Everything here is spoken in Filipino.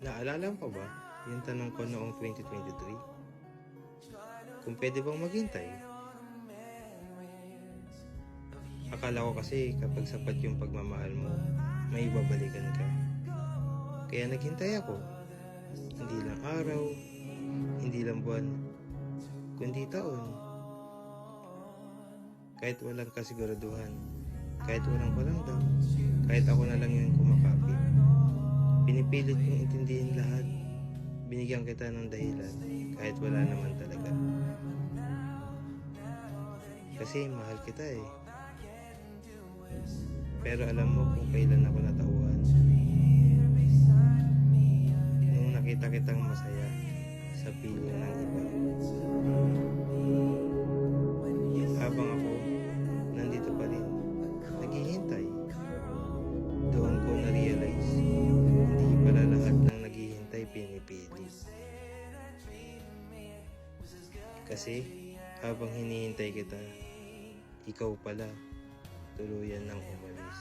Naalala mo pa ba yung tanong ko noong 2023? Kung pwede bang maghintay? Akala ko kasi kapag sapat yung pagmamahal mo, may ibabalikan ka. Kaya naghintay ako. Hindi lang araw, hindi lang buwan, kundi taon. Kahit walang kasiguraduhan, kahit walang palamdam, kahit ako na lang yung kumakapit. Pinipilit kong intindihin lahat. Binigyan kita ng dahilan kahit wala naman talaga. Kasi mahal kita eh. Pero alam mo kung kailan ako natauhan? Nung nakita kitang masaya sa piling ng iba. Habang ako, nandito pa rin, naghihintay. Doon ko na-realize, hindi pala lahat ng naghihintay pinipili. Kasi, habang hinihintay kita, ikaw pala, tuluyan ng umalis.